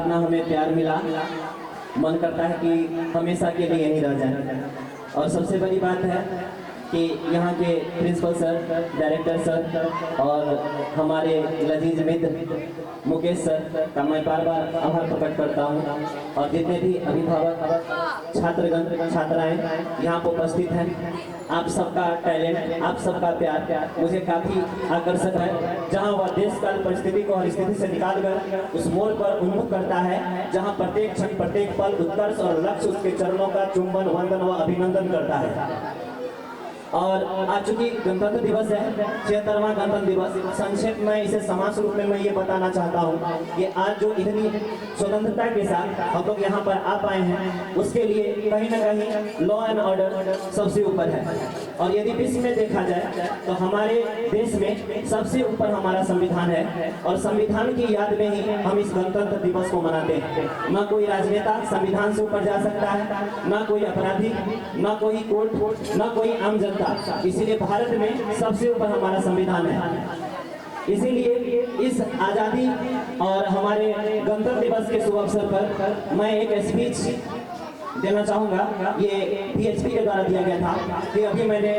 जितना हमें प्यार मिला, मन करता है कि हमेशा के लिए यहीं रह जाए। और सबसे बड़ी बात है कि यहाँ के प्रिंसिपल सर, डायरेक्टर सर और हमारे लजीज मित्र मुकेश सर का मैं बार बार आभार प्रकट करता हूँ। और जितने भी अभिभावक, छात्रगण, छात्राएं यहाँ पर उपस्थित हैं, आप सबका टैलेंट, आप सबका प्यार मुझे काफ़ी आकर्षक है। जहाँ वह देश काल परिस्थिति को हर स्थिति से निकाल कर उस मोड़ पर उन्मुख करता है, जहाँ प्रत्येक क्षण, प्रत्येक पल उत्कर्ष और लक्ष्य उसके चरणों का चुंबन, वंदन व अभिनंदन करता है। और आज चूंकि गणतंत्र दिवस है, 76वां गणतंत्र दिवस, संक्षेप में इसे समाज रूप में मैं ये बताना चाहता हूँ कि आज जो इतनी स्वतंत्रता के साथ हम लोग यहाँ पर आ पाए हैं, उसके लिए कहीं ना कहीं लॉ एंड ऑर्डर सबसे ऊपर है। और यदि विश्व में देखा जाए तो हमारे देश में सबसे ऊपर हमारा संविधान है, और संविधान की याद में ही हम इस गणतंत्र दिवस को मनाते हैं। न कोई राजनेता संविधान से ऊपर जा सकता है, न कोई अपराधी, न कोई कोर्ट, न कोई आम जनता। इसीलिए भारत में सबसे ऊपर हमारा संविधान है। इसीलिए इस आज़ादी और हमारे गणतंत्र दिवस के शुभ अवसर पर मैं एक स्पीच देना चाहूँगा। ये PHP के द्वारा दिया गया था कि अभी मैंने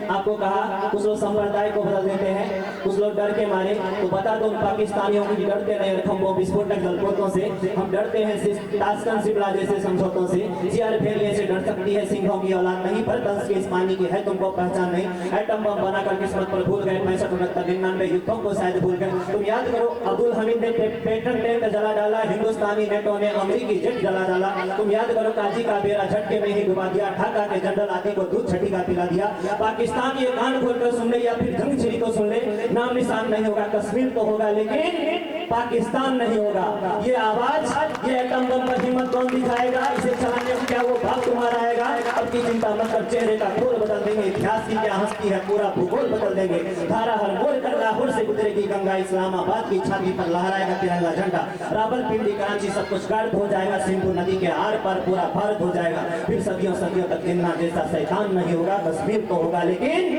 आपको कहा कुछ लोग संप्रदाय को बदल देते हैं, कुछ लोग डर के मारे, तो बता दो पाकिस्तानियों की डरते नहीं, खंभों विस्फोटक जलपोतों से हम डरते हैं, ताशकंद शिमला जैसे समझौतों से। जियर भेड़िए से डर सकती है सिंहों की औलाद नहीं, पर दस के इस पानी की है तुमको पहचान नहीं। एटम बम बनाकर किस्मत पर भूल गए, 65-69 युद्धों को शायद भूल गए। तुम याद करो अब्दुल हमीद ने पेट्रन टैंक जला डाला, हिंदुस्तानी नेटों ने अमेरिकी जेट जला डाला। तुम याद करो काजी का बेरा झटके में ही डुबा दिया, ढाका के जनरल आदि को दूध छठी का पिला दिया। पाकिस्तान ये कान खोलकर सुन ले या फिर जंग छिड़ी तो सुन ले, नाम निशान नहीं होगा, कश्मीर तो होगा लेकिन पाकिस्तान नहीं होगा। ये आवाज, ये एटम बम पर हिम्मत कौन दिखाएगा? इसे चलाने को क्या वो बाप तुम्हारा आएगा? अब की चिंता मत कर, चेहरे का खोल बदल देंगे, इतिहास की क्या हंसती है, पूरा भूगोल बदल देंगे। धारा हर मोड़ कर लाहौर से गुजरेगी गंगा, इस्लामाबाद की छाती पर लहराएगा तिरंगा झंडा। रावलपिंडी, कराची सब कुछ गर्द हो जाएगा, सिंधु नदी के आर पार पूरा भारत हो जाएगा। फिर सदियों सदियों तक गिनना जैसा शैतान नहीं होगा। कश्मीर तो होगा लेकिन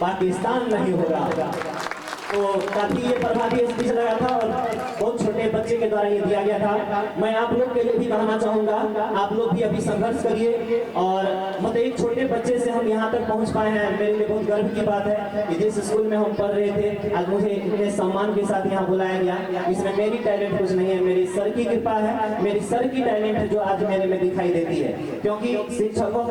पाकिस्तान नहीं होगा। तो काफी ये प्रभावी स्पीच लगा था और बहुत छोटे बच्चे के द्वारा ये दिया गया था। मैं आप लोग के लिए भी कहना चाहूँगा, आप लोग भी अभी संघर्ष करिए। और मतलब एक छोटे बच्चे से हम यहाँ तक पहुँच पाए हैं, मेरे लिए बहुत गर्व की बात है कि जिस स्कूल में हम पढ़ रहे थे, आज मुझे इतने सम्मान के साथ यहाँ बुलाया गया। इसमें मेरी टैलेंट कुछ नहीं है, मेरी सर की कृपा है, मेरी सर की टैलेंट है जो आज मेरे में दिखाई देती है, क्योंकि शिक्षकों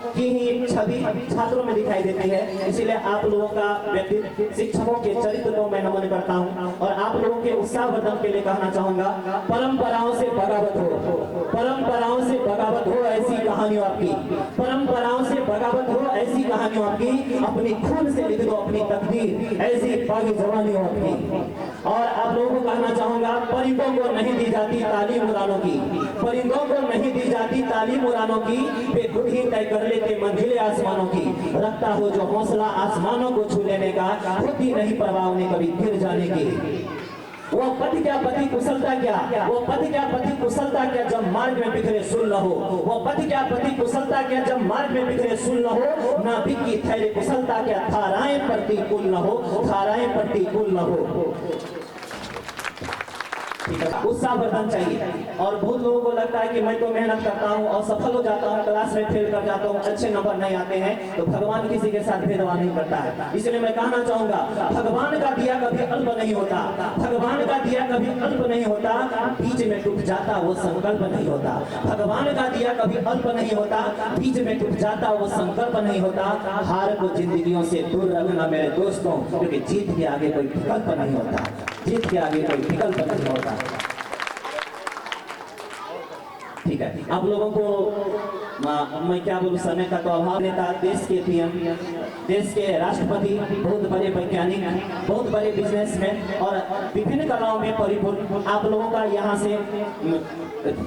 की ही छवि छात्रों में दिखाई देती है। इसीलिए आप लोगों का व्यक्तित्व, शिक्षकों के चरित्र को मैं नमन करता हूं। और आप लोगों के उत्साहवर्धन के लिए कहना चाहूंगा, परंपराओं से बगावत हो, परंपराओं से बगावत हो, ऐसी कहानियों आपकी, परंपराओं से बगावत हो, ऐसी कहानियों आपकी। अपनी खून से लिख दो अपनी तकदीर, ऐसी बागी जवानियों आपकी। और आप लोगों को कहना चाहूंगा, परिंदों को नहीं दी जाती तालीम उड़ानों की, परिंदों को नहीं दी जाती तालीम उड़ानों की, वे खुद ही तय कर लेते मंजिलें आसमानों की। रखता हो जो हौसला आसमानों को छू लेने का, होती नहीं परवाह उन्हें कभी गिर जाने की। वो पथ क्या पति कुशलता क्या, वो पथ क्या पति कुशलता क्या जब मार्ग में बिखरे सुन न हो, वो पथ क्या पति कुशलता क्या जब मार्ग में बिखरे सुन न हो। नाभिक की थैली कुशलता क्या धाराएं प्रतिकूल न हो, धाराएं प्रतिकूल न हो। उत्साहवर्धन चाहिए। और बहुत लोगों को लगता है कि मैं तो मेहनत करता हूँ और सफल हो जाता हूँ, क्लास में फेल कर जाता हूँ, अच्छे नंबर नहीं आते हैं, तो भगवान किसी के साथ भेदभाव नहीं करता है। इसलिए मैं कहना चाहूंगा, भगवान का दिया कभी अल्प नहीं होता, भगवान का दिया कभी अल्प नहीं होता, बीच में टूट जाता वो संकल्प नहीं होता। भगवान का दिया कभी अल्प नहीं होता, बीच में टूट जाता वो संकल्प नहीं होता। हार को जिंदगियों से दूर रखना मेरे दोस्तों, क्योंकि जीत के आगे कोई विकल्प नहीं होता, जीत के आगे कोई विकल्प नहीं होता। ठीक है, आप लोगों को मैं क्या बोलूं, समय का तो अभाव। नेता, देश के पीएम, देश के राष्ट्रपति, बहुत बड़े वैज्ञानिक, बहुत बड़े बिजनेसमैन और विभिन्न कलाओं में परिपूर्ण आप लोगों का यहाँ से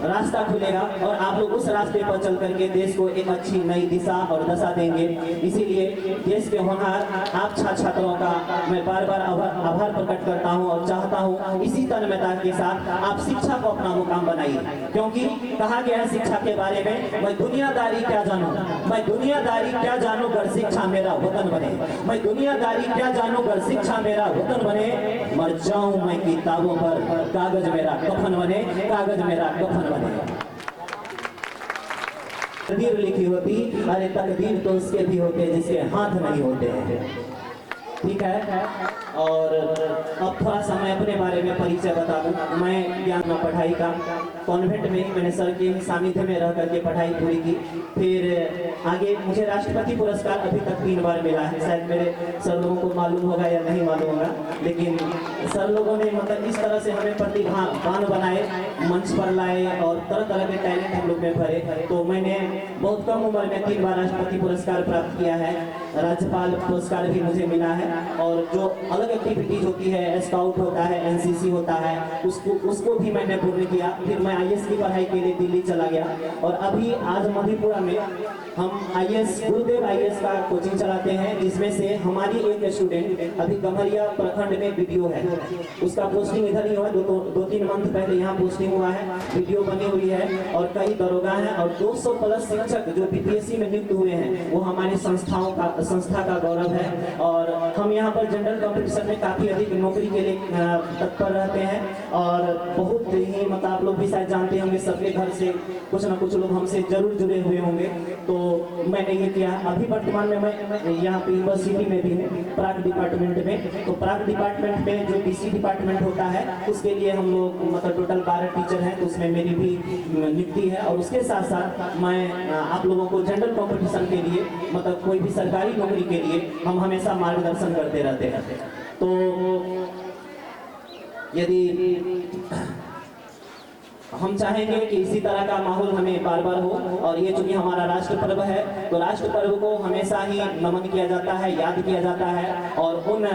रास्ता खुलेगा और आप लोग उस रास्ते पर चल करके देश को एक अच्छी नई दिशा और दशा देंगे। इसीलिए देश के होनहार आप छात्रों का मैं बार बार आभार प्रकट करता हूँ और चाहता हूँ इसी तन्मयता के साथ आप शिक्षा को अपना मुकाम बनाइए, क्योंकि कहा गया है शिक्षा के बारे में, मैं दुनियादारी क्या जानूं, मैं दुनियादारी क्या जानूं अगर शिक्षा मेरा वतन बने। मैं दुनियादारी क्या जानूं अगर शिक्षा मेरा वतन बने। मर जाऊं मैं किताबों पर, कागज मेरा कफन बने, कागज मेरा कफन बने। तकदीर लिखी होती, अरे तकदीर तो उसके भी होते जिसके हाथ नहीं होते हैं। ठीक है। और अब थोड़ा सा मैं अपने बारे में परिचय बता दूं। मैं ज्ञान में पढ़ाई का कॉन्वेंट में मैंने सर के सानिध्य में रह करके पढ़ाई पूरी की। फिर आगे मुझे राष्ट्रपति पुरस्कार अभी तक 3 बार मिला है। शायद मेरे सर लोगों को मालूम होगा या नहीं मालूम होगा, लेकिन सर लोगों ने मतलब इस तरह से हमें प्रतिभावान बनाए, मंच पर लाए और तरह तरह के टैलेंट हम लोग में भरे। तो मैंने बहुत कम उम्र में 3 बार राष्ट्रपति पुरस्कार प्राप्त किया है। राज्यपाल पुरस्कार भी मुझे मिला है। और जो अलग एक्टिविटीज होती है, स्काउट होता है, एनसीसी होता है, उसको भी मैंने पूर्ण किया। फिर मैं आईएएस की पढ़ाई के लिए दिल्ली चला गया और अभी आज मधेपुरा में हम आईएएस गुरुदेव आईएएस का कोचिंग चलाते हैं, जिसमें से हमारी एक स्टूडेंट अभी कमरिया प्रखंड में वीडियो है, उसका पोस्टिंग इधर ही हुआ। 2-3 मंथ पहले यहाँ पोस्टिंग हुआ है, वीडियो बनी हुई है और कई दरोगा हैं और 200 प्लस शिक्षक जो बीपीएससी में नियुक्त हुए हैं वो हमारी संस्था का गौरव है। और हम यहाँ पर जनरल कंपटीशन में काफी अधिक नौकरी के लिए तत्पर रहते हैं और बहुत ही मतलब आप लोग भी शायद जानते होंगे, सबके घर से कुछ ना कुछ लोग हमसे जरूर जुड़े हुए होंगे। तो मैंने ये किया। अभी वर्तमान में मैं यहाँ पे यूनिवर्सिटी में भी हूँ, प्राक डिपार्टमेंट में। तो प्राक डिपार्टमेंट में जो पीसी डिपार्टमेंट होता है उसके लिए हम लोग मतलब टोटल 12 टीचर हैं, तो उसमें मेरी भी नियुक्ति है। और उसके साथ साथ मैं आप लोगों को जनरल कंपटीशन के लिए मतलब कोई भी सरकारी नौकरी के लिए हम हमेशा मार्गदर्शन करते रहते हैं। तो यदि हम चाहेंगे कि इसी तरह का माहौल हमें बार बार हो, और ये चूंकि हमारा राष्ट्र पर्व है तो राष्ट्र पर्व को हमेशा ही नमन किया जाता है, याद किया जाता है। और उन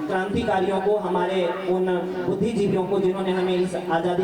क्रांतिकारियों को, हमारे उन बुद्धिजीवियों को जिन्होंने हमें इस आज़ादी